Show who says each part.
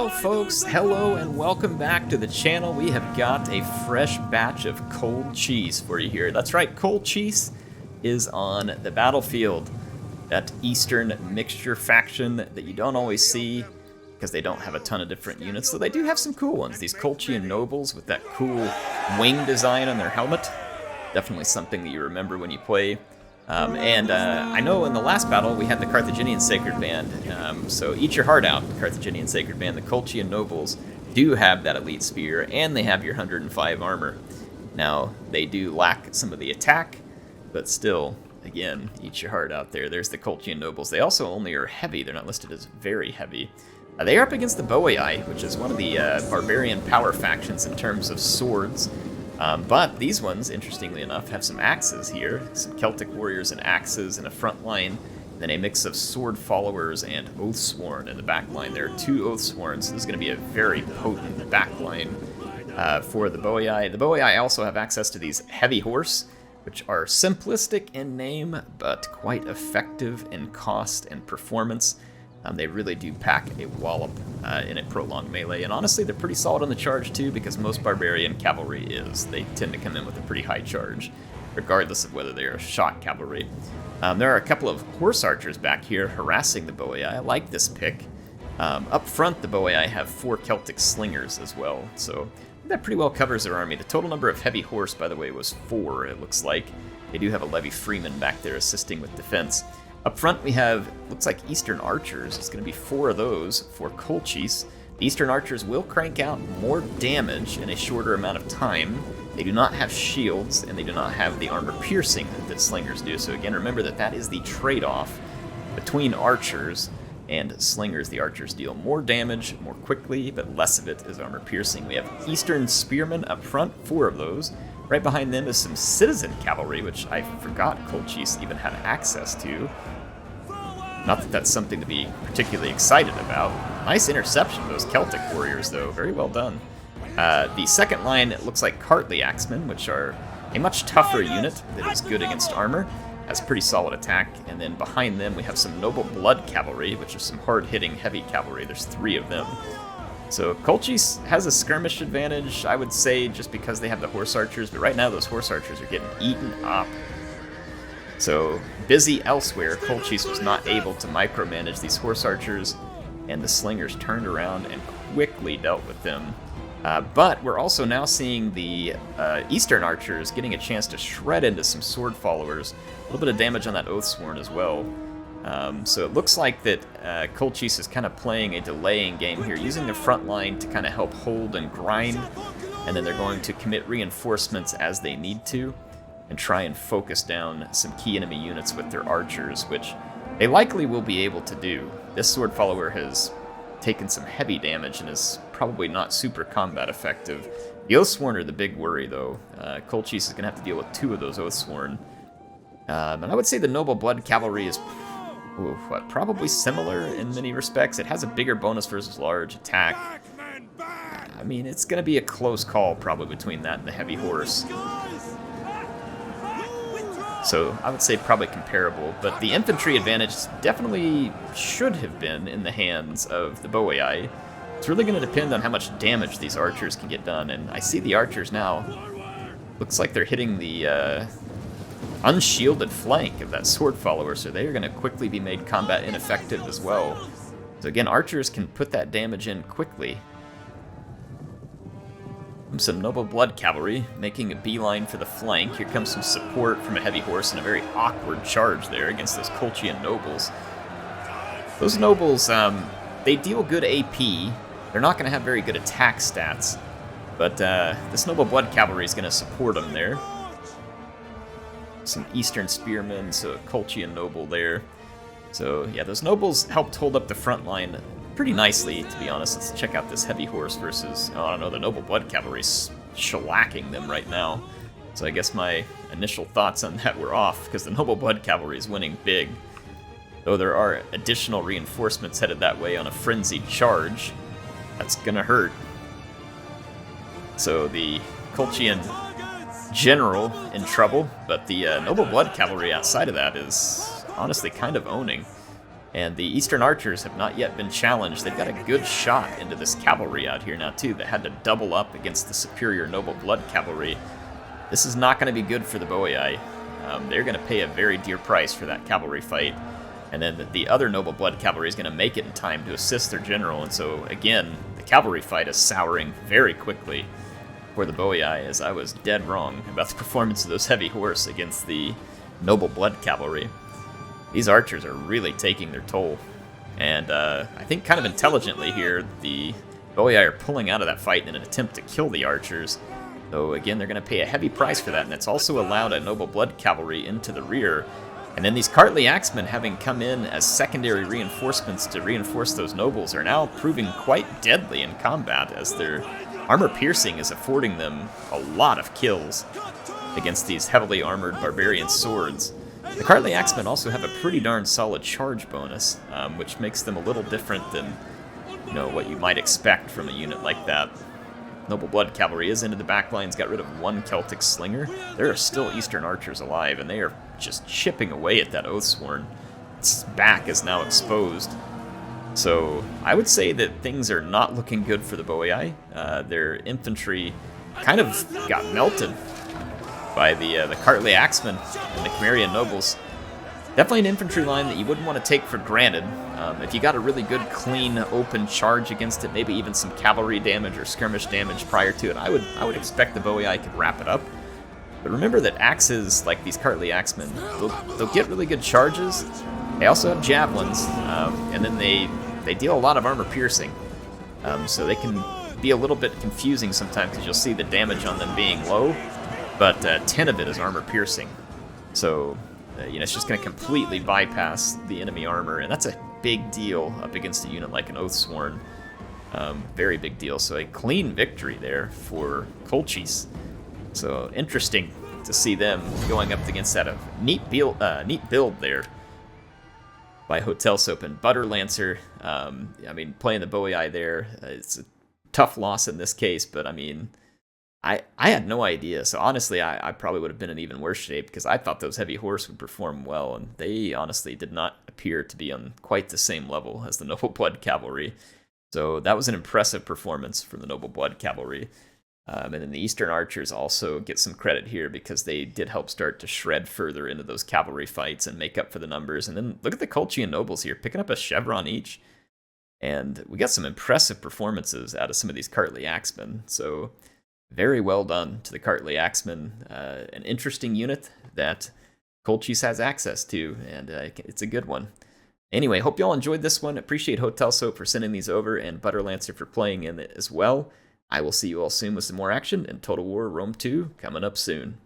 Speaker 1: Well, folks, hello and welcome back to the channel. We have got a fresh batch of cold cheese for you here. That's right, cold cheese is on the battlefield. That Eastern mixture faction that you don't always see because they don't have a ton of different units, so they do have some cool ones. These Colchian nobles with that cool wing design on their helmet. Definitely something that you remember when you play. I know in the last battle we had the Carthaginian Sacred Band, so eat your heart out, Carthaginian Sacred Band. The Colchian nobles do have that elite spear, and they have your 105 armor. Now, they do lack some of the attack, but still, again, eat your heart out there. There's the Colchian nobles. They also only are heavy. They're not listed as very heavy. They are up against the Boii, which is one of the barbarian power factions in terms of swords. But these ones, interestingly enough, have some axes here. Some Celtic warriors and axes in a front line. Then a mix of sword followers and Oathsworn in the back line. There are two Oathsworn, so this is going to be a very potent back line for the Boii. The Boii also have access to these heavy horse, which are simplistic in name, but quite effective in cost and performance. They really do pack a wallop in a prolonged melee, and honestly, they're pretty solid on the charge too, because most barbarian cavalry is. They tend to come in with a pretty high charge, regardless of whether they are shot cavalry. There are a couple of horse archers back here harassing the Boii. I like this pick. Up front, the Boii have 4 Celtic slingers as well, so that pretty well covers their army. The total number of heavy horse, by the way, was 4, it looks like. They do have a Levy Freeman back there assisting with defense. Up front, we have, looks like Eastern Archers. It's going to be 4 of those for Colchis. The Eastern Archers will crank out more damage in a shorter amount of time. They do not have shields, and they do not have the armor piercing that slingers do. So again, remember that is the trade-off between archers and slingers. The archers deal more damage more quickly, but less of it is armor piercing. We have Eastern Spearmen up front, 4 of those. Right behind them is some citizen cavalry, which I forgot Colchis even had access to. Not that that's something to be particularly excited about. Nice interception of those Celtic warriors, though. Very well done. The second line looks like Cartley Axemen, which are a much tougher unit that is good against armor. Has pretty solid attack. And then behind them we have some Noble Blood Cavalry, which are some hard-hitting heavy cavalry. There's 3 of them. So Colchis has a skirmish advantage, I would say, just because they have the horse archers, but right now those horse archers are getting eaten up. So busy elsewhere, Colchis was not able to micromanage these horse archers, and the slingers turned around and quickly dealt with them. But we're also now seeing the Eastern archers getting a chance to shred into some sword followers. A little bit of damage on that Oathsworn as well. So it looks like that Colchis is kind of playing a delaying game here, using their front line to kind of help hold and grind, and then they're going to commit reinforcements as they need to, and try and focus down some key enemy units with their archers, which they likely will be able to do. This sword follower has taken some heavy damage and is probably not super combat effective. The Oathsworn are the big worry, though. Colchis is going to have to deal with 2 of those Oathsworn. And I would say the Noble Blood Cavalry is probably similar in many respects. It has a bigger bonus versus large attack. I mean, it's going to be a close call probably between that and the heavy horse. So I would say probably comparable, but the infantry advantage definitely should have been in the hands of the Boii. It's really going to depend on how much damage these archers can get done, and I see the archers now. Looks like they're hitting the unshielded flank of that sword follower, so they are going to quickly be made combat ineffective as well. So again, archers can put that damage in quickly. Some Noble Blood Cavalry making a beeline for the flank. Here comes some support from a heavy horse and a very awkward charge there against those Colchian nobles. Those nobles, they deal good AP. They're not going to have very good attack stats, but this Noble Blood Cavalry is going to support them there. Some Eastern Spearmen, so a Colchian noble there. So yeah, those nobles helped hold up the front line pretty nicely, to be honest. Let's check out this heavy horse versus, I don't know, the Noble Blood Cavalry's shellacking them right now. So I guess my initial thoughts on that were off, because the Noble Blood Cavalry is winning big. Though there are additional reinforcements headed that way on a frenzied charge. That's gonna hurt. So the Colchian general in trouble, but the Noble Blood Cavalry outside of that is honestly kind of owning. And the Eastern Archers have not yet been challenged. They've got a good shot into this cavalry out here now, too, that had to double up against the superior Noble Blood Cavalry. This is not going to be good for the Boii. They're going to pay a very dear price for that cavalry fight. And then the other Noble Blood Cavalry is going to make it in time to assist their general. And so, again, the cavalry fight is souring very quickly for the Boii, as I was dead wrong about the performance of those heavy horse against the Noble Blood Cavalry. These archers are really taking their toll. And I think kind of intelligently here, the Boii are pulling out of that fight in an attempt to kill the archers. So again, they're going to pay a heavy price for that, and it's also allowed a Noble Blood Cavalry into the rear. And then these Cartly Axemen, having come in as secondary reinforcements to reinforce those nobles, are now proving quite deadly in combat, as their armor piercing is affording them a lot of kills against these heavily armored barbarian swords. The Cartly Axemen also have a pretty darn solid charge bonus, which makes them a little different than, you know, what you might expect from a unit like that. Noble Blood Cavalry is into the back lines, got rid of one Celtic Slinger. There are still Eastern Archers alive, and they are just chipping away at that Oathsworn. Its back is now exposed. So I would say that things are not looking good for the Boii. Their infantry kind of got melted by the Cartly Axemen and the Cimmerian nobles. Definitely an infantry line that you wouldn't want to take for granted. If you got a really good, clean, open charge against it, maybe even some cavalry damage or skirmish damage prior to it, I would expect the Boii could wrap it up. But remember that axes, like these Cartly Axemen, they'll get really good charges. They also have javelins, and then they deal a lot of armor piercing. So they can be a little bit confusing sometimes, because you'll see the damage on them being low, but 10 of it is armor piercing. So you know, it's just going to completely bypass the enemy armor, and that's a big deal up against a unit like an Oathsworn. Very big deal. So a clean victory there for Colchis. So interesting to see them going up against that. Neat build there by Hotel Soap and Butter Lancer. I mean, playing the Boii there, it's a tough loss in this case, but I mean, I had no idea. So honestly, I probably would have been in even worse shape, because I thought those heavy horse would perform well, and they honestly did not appear to be on quite the same level as the Noble Blood Cavalry. So that was an impressive performance from the Noble Blood Cavalry. And then the Eastern Archers also get some credit here, because they did help start to shred further into those cavalry fights and make up for the numbers. And then look at the Colchian nobles here, picking up a chevron each. And we got some impressive performances out of some of these Cartly Axemen. So very well done to the Cartly Axemen. An interesting unit that Colchis has access to, and it's a good one. Anyway, hope y'all enjoyed this one. Appreciate Hotel Soap for sending these over, and Butter Lancer for playing in it as well. I will see you all soon with some more action, and Total War Rome 2 coming up soon.